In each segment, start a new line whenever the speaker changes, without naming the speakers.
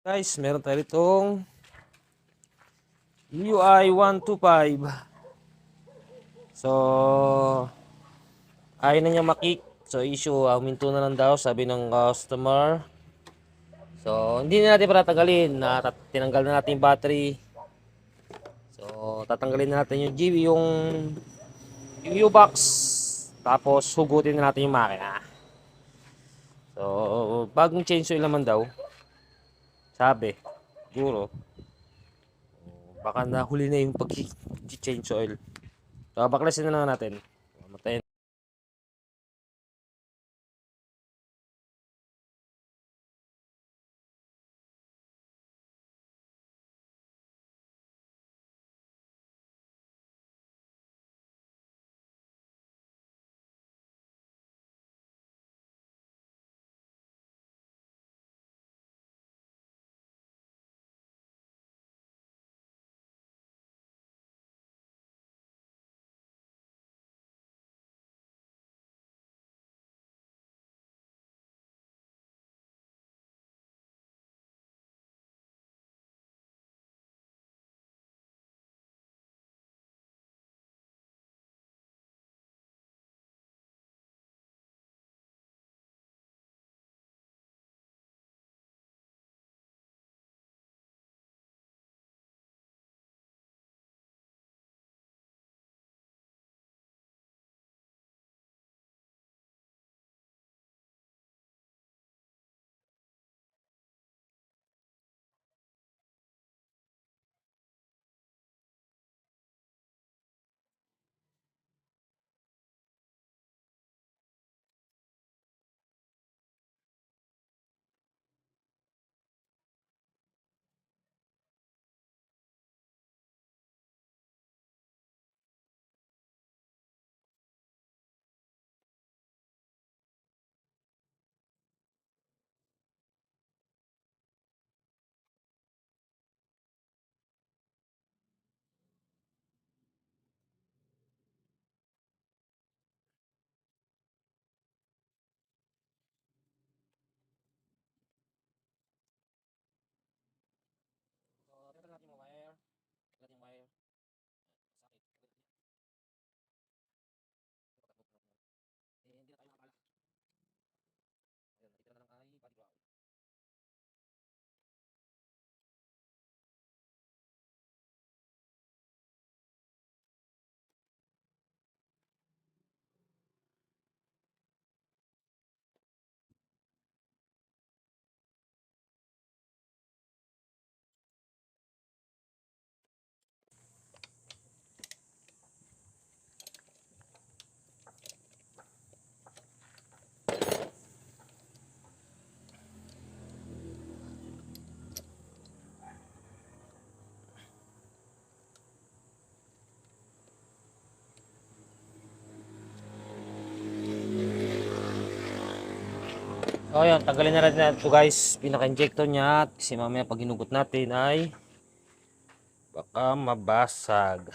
Guys, meron tayo itong UI 125. So, ayaw na niya makik. So, issue, huminto na lang daw, sabi ng customer. So, hindi na natin para tagalin. Tinanggal na natin yung battery. So, tatanggalin na natin yung GV, yung U-box. Tapos, hugutin na natin yung makina. So, bagong change oil naman daw. Sabi, siguro, baka nahuli na yung pag-change oil. So, baklasin na lang natin. Matayin. So, yun, tanggalin na natin ito guys, pinaka-injector niya. Kasi mamaya pag hinugot natin ay baka mabasag.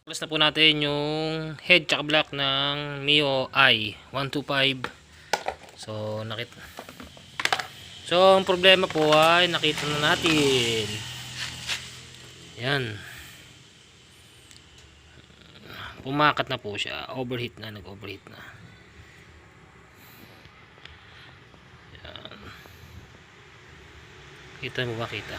Plus na po natin yung head tsaka block ng Mio i 125. So nakita. So ang problema po ay nakita na natin. Yan. Pumakat na po siya. Overheat na, nag-overheat na. Yan. Kita mo ba, kita?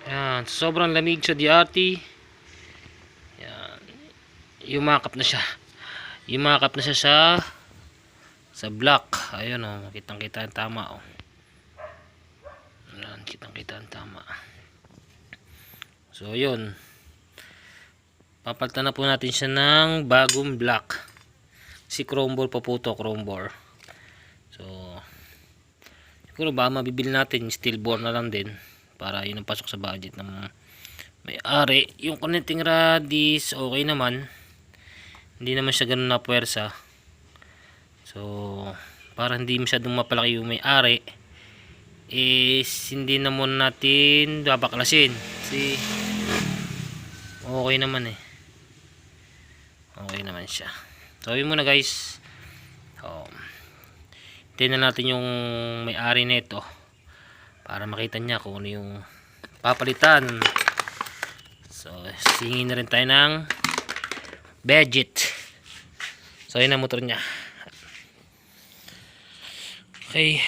Yan, sobrang lamig sa DRT. Yan. Yumakap na siya. Yumakap na siya sa block. Ayun oh, kitang-kita ang tama oh. Yan, kitang-kita ang tama. So, yun. Papalitan na po natin siya ng bagong block. Si chrome bore pa po to, chrome bore. So, siguro ba mabibili natin steel bore na lang din para yun ang pasok sa budget ng may-ari. Yung connecting rod is okay naman, hindi naman siya ganun na puwersa. So para hindi masyadong mapalaki yung may-ari, is hindi na muna natin babaklasin kasi okay naman eh, okay naman siya. So yun muna guys. Tingnan natin yung may-ari nito para makita niya kung ano yung papalitan. So singin na rin tayo ng budget. So yun ang motor niya. Okay.